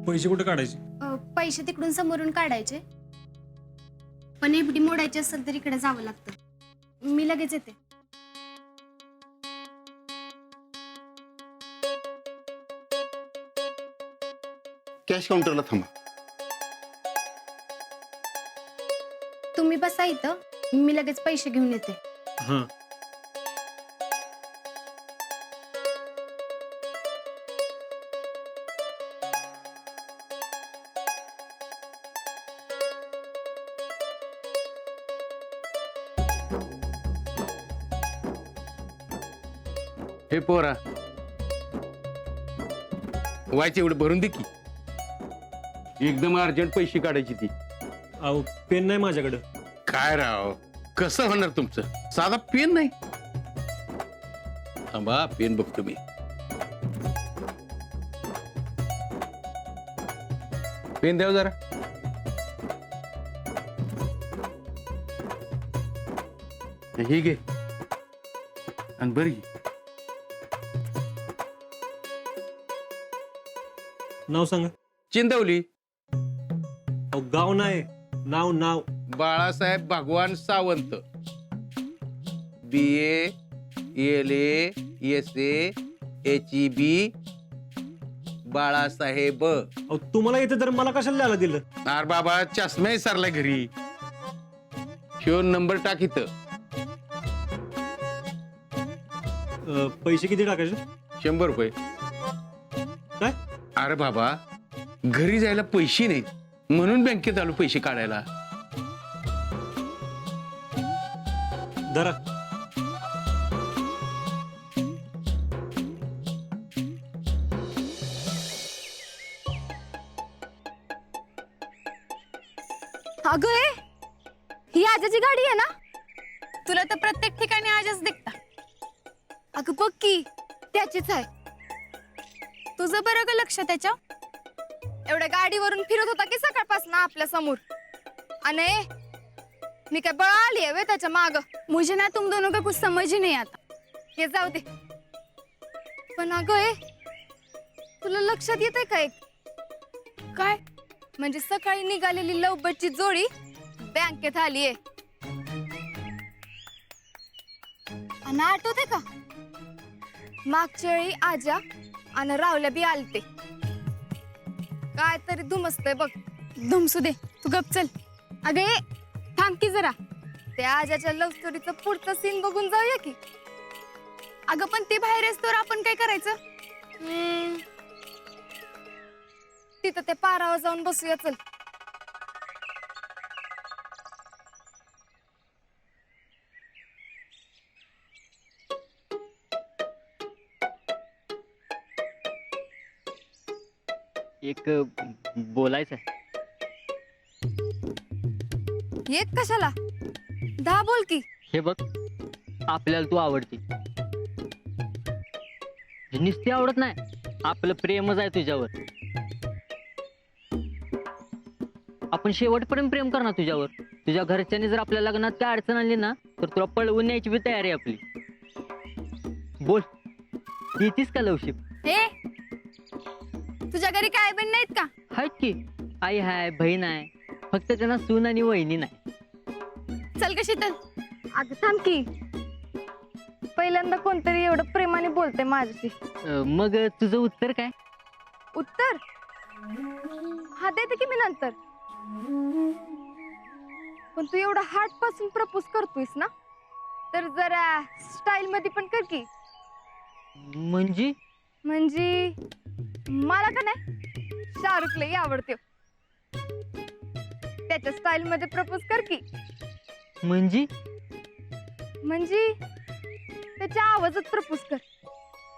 पैसे कुठे काढायचे? पैसे तिकडून समोरून काढायचे, पण एफडी मोडायची असेल तर इकडे जावं लागतं. मी लगेच येते. कॅश काउंटरला थांबा. तुम्ही बसा इथं, मी लगेच पैसे घेऊन येते. हां. हे पोरा, व्हायचे एवढं भरून दे की. एकदम अर्जंट पैसे काढायची ती. अहो पेन नाही माझ्याकडं. काय राव, कसं होणार तुमचं? साधा पेन नाही. थांबा, पेन बघतो मी. पेन द्याव जरा. हे घे आणि बरी घे. नाव सांगा. चिंदवली. अहो गाव नाही, नाव नाव. बाळासाहेब भगवान Sawant. BA LA SA HEB Balasaheb. अहो तुम्हाला येते तर मला कशाला द्यायला दिलं? अरे बाबा, चष्मा सरलाय घरी. ह्यो नंबर टाक इथं. पैसे किती टाकायचे? 100 रुपये. काय? अरे बाबा, घरी जायला पैसे नाहीत म्हणून बँकेत आलो पैसे काढायला. धरा. अगं ही आजाची गाडी आहे ना? तुला तर प्रत्येक ठिकाणी आजच दिसता. अगं बघ की, त्याचीच आहे. तुझं बरं का लक्ष त्याच्या? एवढ्या गाडीवरून फिरत होता की सकाळपासून आपल्या समोर. आणि मी काय बळ आली आहे त्याच्या माग. मुझे ना तुम दोनों का कुछ समझ ही नहीं आता. हे जाऊ दे. पण अगं तुला लक्षात येतंय का एक? काय? म्हणजे सकाळी निघालेली लवबटची जोडी बँकेत आलीये. आणि आठवते का, मागच्या वेळी आजा आणि रावल्या बी आलते. काय तरी धुमसतंय बघ. धुमसू दे, तू गप चल. अगे थांब की जरा. त्या आजाच्या लव्ह स्टोरीचं पुढचं सीन बघून जाऊया की. अगं पण ते बाहेर असतो, आपण काय करायचं? तिथं ते पारावर जाऊन बसूया चल. एक बोलायचं आहे. एक कशाला? 10 बोल की. हे बघ, आपल्याला तू आवडती. नुसती आवडत नाही, आपलं प्रेमच आहे तुझ्यावर. आपण शेवटपर्यंत प्रेम करणार तुझ्यावर. तुझ्या घरच्यांनी जर आपल्या लग्नात काय अडचण आणली ना, तर तुला पळवून न्यायची बी तयारी आहे आपली. बोल, येतीस का लवशिप? हे तुझ्या घरी काय पण नाहीत का? आहेत की, आई हाय, बहीण आहे, फक्त त्यांना सून आणि वहिनी नाही. चल कशी तर. अगं थांब की, पहिल्यांदा कोणतरी एवढं प्रेमाने बोलते माझ्याशी. मग तुझं उत्तर काय? उत्तर हा देते की मी नंतर. पण तू एवढा हार्ट पासून प्रपोज करतोयस ना, तर जरा स्टाईल मध्ये पण कर की. म्हणजे मला का नाही शाहरुख लई आवडते. त्याच्या स्टाईल मध्ये प्रपोज कर की. म्हणजे त्याच्या आवाजात प्रपोज कर.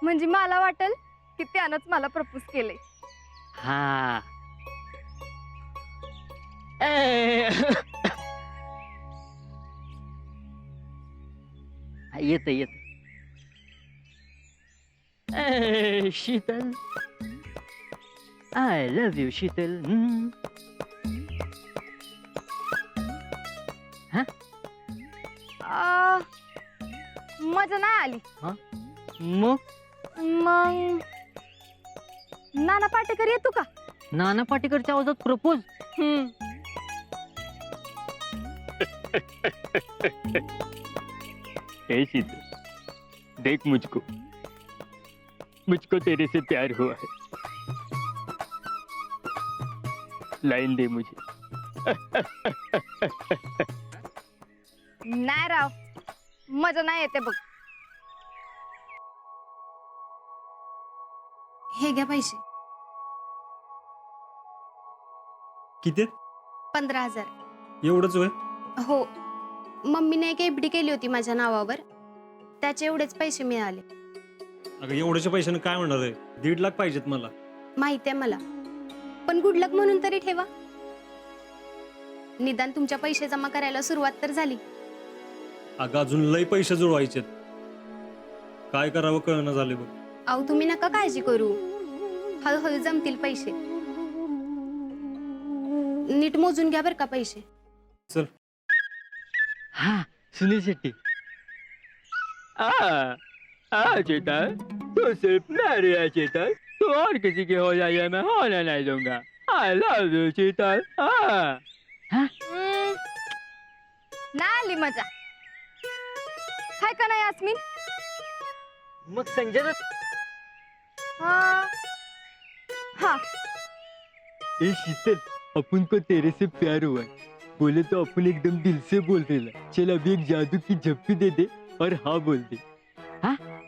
म्हणजे मला वाटेल की त्यानंच मला प्रपोज केलंय. हा. येत येत. Sheetal, I love you Sheetal. मजा नाही आली. मग मग नाना पाटेकर येतो का? नाना पाटेकरच्या आवाजात प्रपोज. हे शीतल, देख मुझको, मुझको तेरे से प्यार हुआ है. लाइन दे मुझे. नाही राव, मजा नाही येते बघ. हे घ्या पैसे. किती 15,000. एवढंच होय? हो, मम्मीने एक एफडी केली होती माझ्या नावावर, त्याचे एवढेच पैसे मिळाले. अगं एवढ्याच्या पैशाने काय म्हणणार आहे? 1.5 लाख पाहिजेत मला. माहिती आहे मला, पण गुड लक म्हणून तरी ठेवा. निदान तुमच्या पैसे जमा करायला सुरुवात तर झाली. अगं अजून लय पैसे जुळवायचेत. काय करावं कळना झाले बघ. अहो तुम्ही नका काळजी करू, हळूहळू जमतील पैसे. नीट मोजून घ्या बर का पैसे. चल. हा, सुनील शेट्टी. चेतन, तो सिर्फ प्यार है चेतन, तो और किसी के हो जाए मैं होने नहीं दूंगा. I love you Chetan. नाही आली मजा. हाय का नाही यास्मिन? मग संजय दत्त. हा. ए शीतल, अपन को तेरे से प्यार हुआ है. बोले तो अपन एकदम दिल से बोल देना. चल अभी एक जादू की झप्पी दे दे और हाँ बोल दे.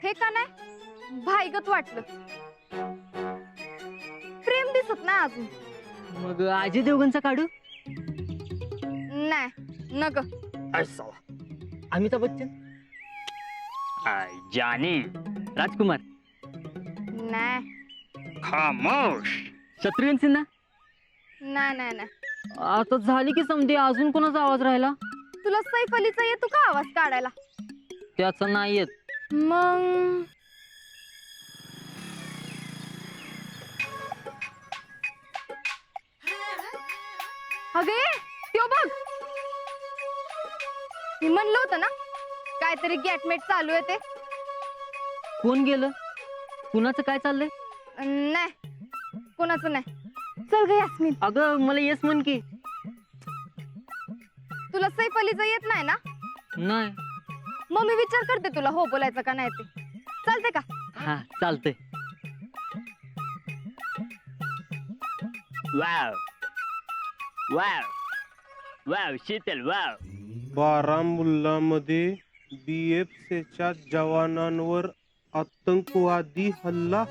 हे का नाही भाईगत वाटलं. प्रेम दिसत नाही अजून. मग अजय देवगणचा काढू. नाही नग. अमिताभ बच्चन. जाने. राजकुमार. नाही खामोश. शत्रुघ्न सिन्हा. नाही नाही नाही. आता झाली की समधी, अजून कोणाचा आवाज राहिला? तुला सैफ अलीचा येतो का आवाज काढायला? त्याचा नाही येत. मग अगे त्यो बघ, मी म्हणलं होतं ना काहीतरी गॅटमेट चालू आहे ते. कोण गेलं? कुणाचं काय चाललंय? नाही कोणाचं नाही. चल ग यास्मिन. अगं मला येस म्हण की. तुला सैफ अलीचं येत नाही ना? नाही. मग मी विचार करते तुला हो बोलायचं का नाही ते. चालते का? हा चालतंय. Wow wow wow Sheetal wow. बारामुल्लामध्ये BFCच्या जवानांवर आतंकवादी हल्ला,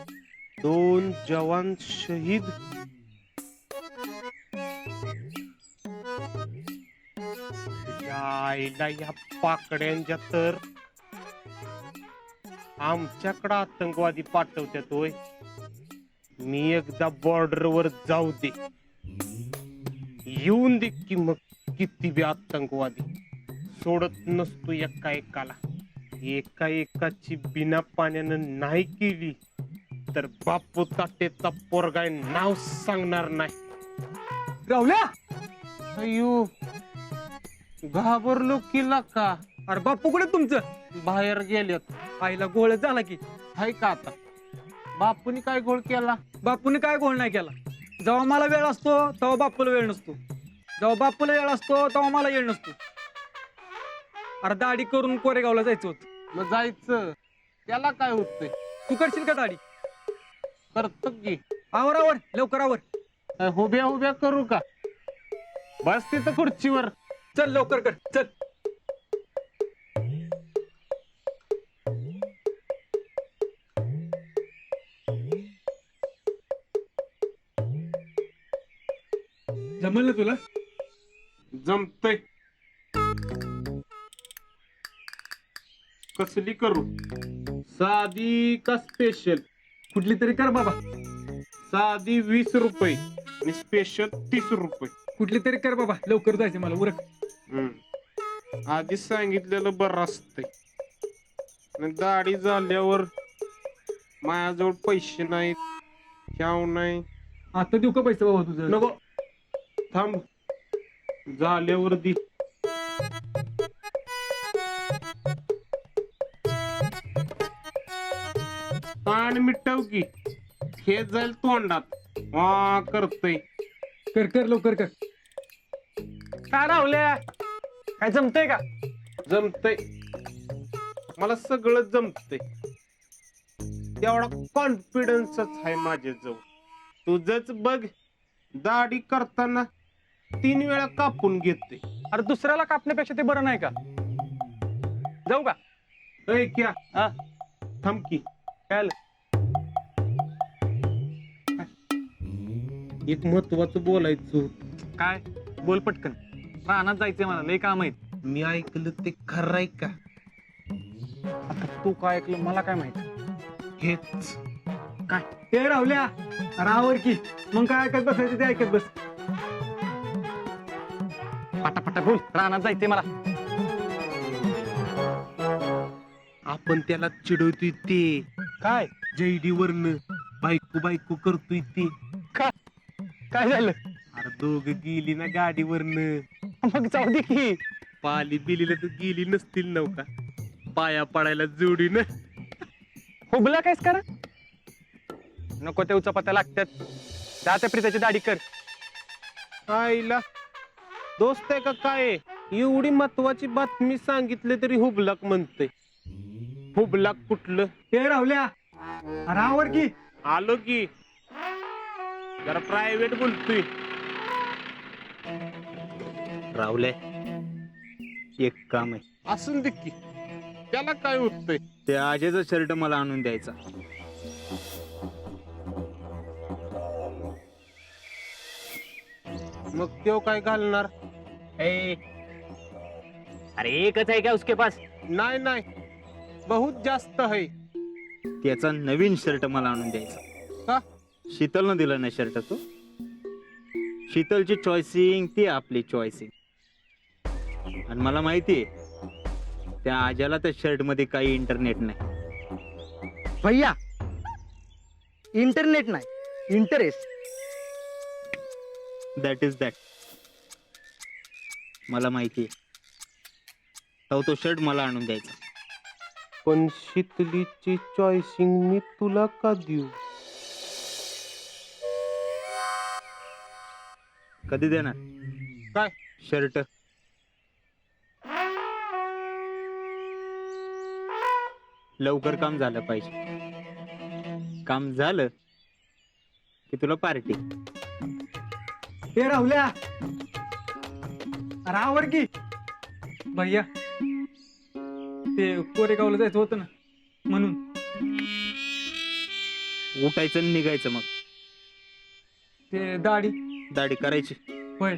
2 जवान शहीद. यायला या पाकड्यांच्या तर आमच्याकडे आतंकवादी पाठवतात होय. मी एकदा बॉर्डरवर जाऊ दे, येऊन दे की मग किती बी आतंकवादी. सोडत नसतो एका एकाला. एका एकाची बिना पाण्यानं नाही केली तर बापू ताटेचा पोरगाय नाव सांगणार नाही. राहुल्या, अयो घाबरलो किला का? अरे बाप्पू कुठे तुमचं? बाहेर गेलेत. आईला गोळ झाला की. हाय का आता? बापूनी काय गोळ केला? बापूने काय गोळ नाही केला. जेव्हा मला वेळ असतो तेव्हा बापूला वेळ नसतो, जेव्हा बापूला वेळ असतो तेव्हा मला वेळ नसतो. अरे दाढी करून कोरेगावला जायचं होतं. मग जायचं, त्याला काय होतंय? तू करशील का दाढी? करतो की. आवर आवर लवकर आवर. उभ्या उभ्या करू का? बस तिथं खुर्चीवर. चल लवकर कर चल. जमल ना तुला? जमतय. कसली करू? साधी का स्पेशल? कुठली तरी कर बाबा. साधी 20 रुपये आणि स्पेशल 30 रुपये. कुठली तरी कर बाबा, लवकर जायचं मला. उरक. आधी सांगितलेलं बरं असतंय. आणि दाढी झाल्यावर माझ्याजवळ पैसे नाहीत, ह्याव नाही. आता देऊ का पैसे बाबा तुझं? नको, थांब, झाल्यावर दे. ताण मिटव की, हे जाईल तोंडात. हा करतोय. कर कर लवकर कर. काय राहुल्या, काय जमतंय का? जमतय, मला सगळं जमतंय. तेवढा कॉन्फिडन्सच आहे माझ्याजवळ. तुझच बघ, दाढी करताना 3 वेळा कापून घेते. अरे दुसऱ्याला कापण्यापेक्षा ते बरं नाही का? जाऊ का? ऐ क्या हा थांब की. काय आलं? एक महत्वाचं बोलायचं होतं. काय? बोल पटकन. रानात जायचंय मला, लय काम आहेत. मी ऐकलं ते खरं आहे का? आता तू काय ऐकलं मला काय माहित. हेच काय ते राहुल्या, राहावर की मग काय ऐकत बसायचं ते ऐकत बस. पटापटा बोल, रानात जायचंय मला. आपण त्याला चिडवतोय ते काय जैडी वरन बायको बायको करतोय ते. काय झालं? अरे दोघ गेली ना गाडीवरनं. मग जाऊ दे की. पाली बिलीला तर गेली नसतील नव्हता, पाया पडायला जोडीनं. हुबला कायच करा नको, ते उचापत्या लागतात. जा त्या प्रीताची दाढी कर. आईला दोस्त आहे का काय? एवढी महत्वाची बातमी सांगितली तरी हुबलाक म्हणते. हुबलाक कुठलं? ते राहुल्या, राहावर की. आलो की, जरा प्रायव्हेट बोलतोय. राहुले, एक काम आहे. असून दे की, त्याला काय होतंय? ते आजेचा शर्ट मला आणून द्यायचा. मग त्यो काय घालणार? अरे एकच आहे का उसके पास? नाही नाही, बहुत जास्त आहे. त्याचा नवीन शर्ट मला आणून द्यायचा. का? शीतलनं दिला नाही शर्ट तो. शीतलची चॉईसिंग ती आपली चॉईसिंग. आणि मला माहितीये त्या आजाला त्या शर्ट मध्ये काही इंटरनेट नाही. भैया, इंटरनेट नाही, इंटरेस्ट. That is that. मला माहितीये तो शर्ट मला आणून द्यायचा. पण शीतलीची चॉईसिंग मी तुला का देऊ? कधी देणार? काय? शर्ट. लवकर काम झालं पाहिजे. काम झालं की तुला पार्टी. ते राहुल्या, राहावर की. भैया, ते कोरेगावला जायचं होतं ना, म्हणून. उठायचं आणि निघायचं. मग ते दाढी दाढी करायची. होय.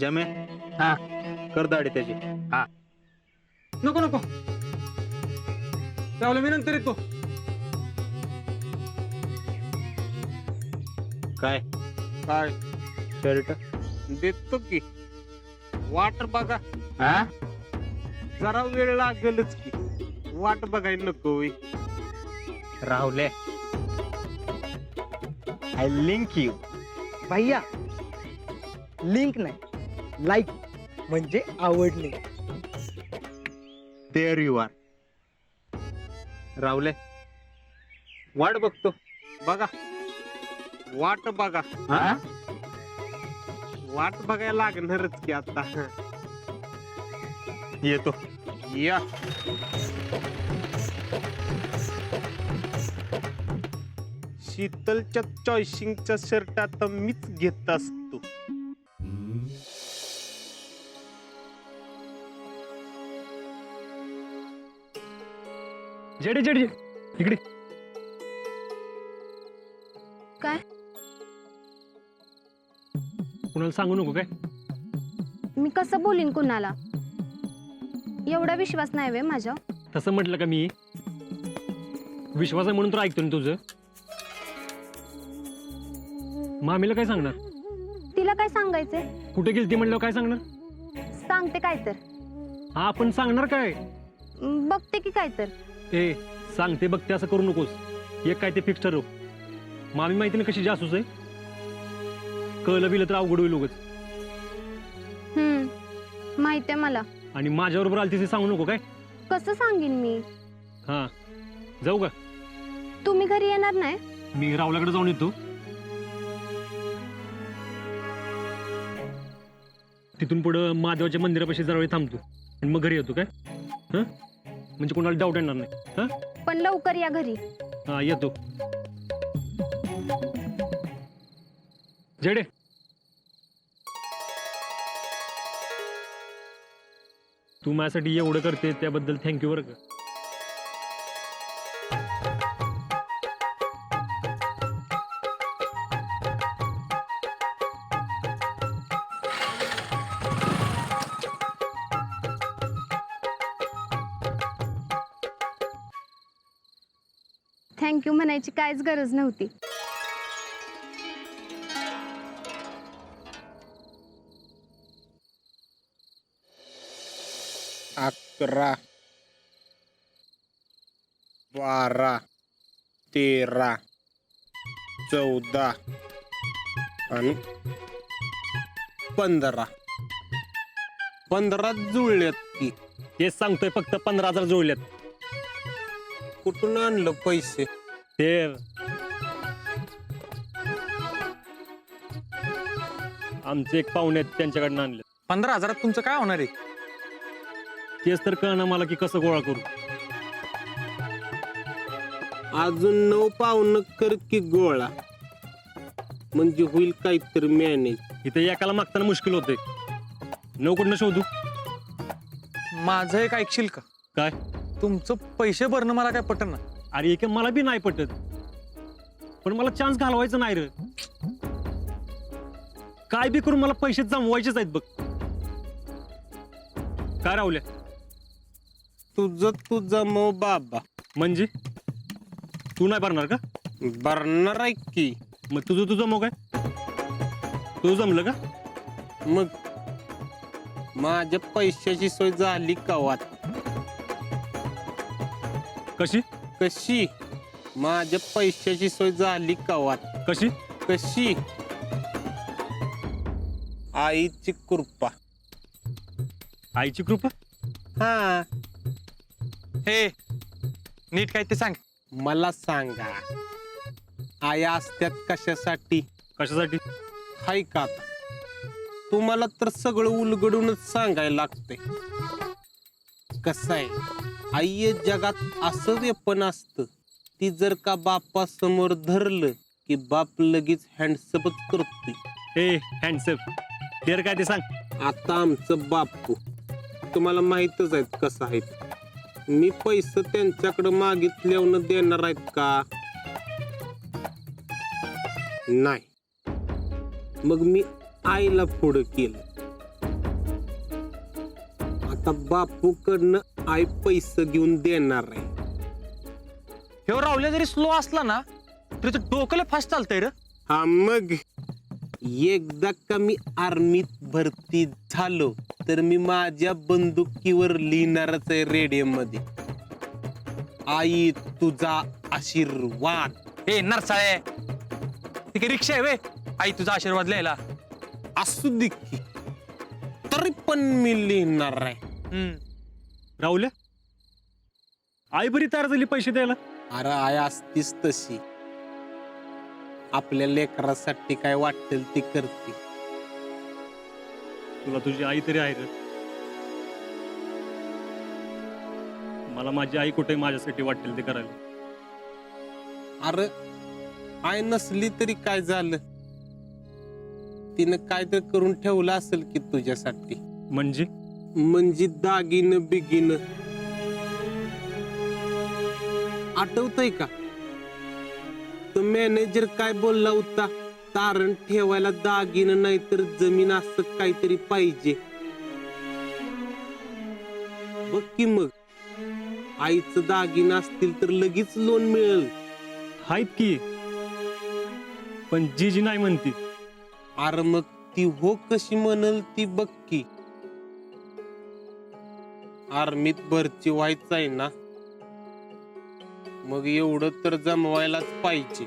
जमे. हा. कर दाढी त्याची. नको नको, राहुल्या मी नंतर येतो. काय? काय शर्ट देतो की, वाट बघा. हा? जरा वेळ लागेलच की, वाट बघायला नको होय. राहुले, आय लिंक यू. भैया, लिंक नाही, लाईक म्हणजे आवडणे. There you are. राहुले, वाट बघतो. बघा, वाट बघा. हा? वाट बघायला लागणारच की आता. येतो. या. शीतलच्या चॉईसिंगचा शर्ट आता मीच घेत असतो. जेडी जेडी इकडे. काय? कुणाला सांगू नको काय? मी कसं बोलीन कुणाला? एवढा विश्वास नाही वे माझ्या. तसं म्हटलं का मी? विश्वास आहे म्हणून तर ऐकतो ना तुझं. मामीला काय सांगणार? तिला काय सांगायचंय? कुठे गेली ती म्हणल्यावर काय सांगणार? सांगते काय तर. हा, आपण सांगणार काय? बघते की काय तर. ए, सांगते बघते असं करू नकोस. एक काय ते फिक्स ठरव. मामी माहिती ना कशी जासूस आहे. कळलं बिलं तर अवघड होईल उगाच. माहितीये मला. आणि माझ्याबरोबर आली तिथे सांगू नको काय? कसं सांगेन मी? हा, जाऊ का? तुम्ही घरी येणार नाही? मी राहुल्याकडे जाऊन येतो. तिथून पुढं महादेवाच्या मंदिरापाशी जरा वेळ थांबतो आणि मग घरी येतो काय हां म्हणजे कोणाला डाऊट येणार नाही हां पण लवकर या घरी. हां येतो. जेडे तू माझ्यासाठी एवढं करते त्याबद्दल थँक्यू बरं का. थँक्यू म्हणायची काहीच गरज नव्हती. अकरा 12 13 14 आणि 15 जुळल्यात की. तेच सांगतोय फक्त 15,000 जोडल्यात. कुठून आणलं पैसे? ते आमचे एक पाहुणे आहेत त्यांच्याकडनं आणले. 15,000 तुमचं काय होणार आहे? तेच तर कळना मला की कसं गोळा करू. अजून 9 पावनं कर की गोळा, म्हणजे होईल काहीतरी मॅनेज. इथे एकाला मागताना मुश्किल होते. कुठनं शोधू? माझं एक ऐकशील का? काय? तुमचं पैसे भरणं मला काय पटन ना. अरे एक मला बी नाही पटत, पण मला चान्स घालवायचं नाही रे. काय बी करून मला पैसे जमवायचेच आहेत बघ. काय राहुल्या? तुझं तू जमव बाबा. म्हणजे तू नाही भरणार का? भरणार आहे की. मग तुझं जमव काय? तुझं जमलं का? मग माझ्या पैशाची सोय झाली कवात. कशी कशी? माझ्या पैशाची सोय झाली कवात. कशी? कशी? आईची कृपा. आईची कृपा? हा, हे नीट काय ते सांग. मला सांगा, आया असत्यात कशासाठी? कशासाठी? हाय का आता? तुम्हाला तर सगळं उलगडूनच सांगायला लागतंय. कसं आहे, आई जगात असं वेपन असतं, ती जर का बापासमोर धरलं की बाप लगेच हँडसपच करतोय. ए हँडसप क्लिअर काय ते सांग. आता आमचं बापू तुम्हाला माहितच आहेत कसं आहे. मी पैसे त्यांच्याकडे मागितल्यावर देणार आहेत का? नाही. मग मी आईला पुढं केलं. आता बापूकडनं आई पैसे घेऊन देणार आहे. हे राहुल्या जरी स्लो असला ना तरी तो डोकं फास्ट चालतंय रे. हा, मग एकदा का मी आर्मीत भरती झालो तर मी माझ्या बंदुकीवर लिहिणारच आहे रेडियम मध्ये, आई तुझा आशीर्वाद. हे नरसाळे, ती काय रिक्षा आहे वे आई तुझा आशीर्वाद लिहायला? असू दे की, तरी पण मी लिहिणार आहे. राहुल्या आई बरी तयार झाली पैसे द्यायला. अरे आई असतीच तशी, आपल्या लेकरासाठी काय वाटेल ती करते. तुला तुझी आई तरी आहे रे. मला माझी आई कुठे माझ्यासाठी वाटेल ते करायला. अरे आई नसली तरी काय झालं, तिनं काय तर करून ठेवलं असेल की तुझ्यासाठी. म्हणजे दागिनं बिगिनं आठवतंय का? तो मॅनेजर काय बोलला होता, तारण ठेवायला दागिनं नाही तर जमीन असं काहीतरी पाहिजे. बघ की मग, आईचं दागिनं असतील तर लगेच लोन मिळेल. आहेत की, पण जी नाही म्हणती. अरे मग ती हो कशी म्हणल ती बघ की. आर्मीत भरती व्हायचं आहे ना, मग एवढं तर जमवायलाच पाहिजे.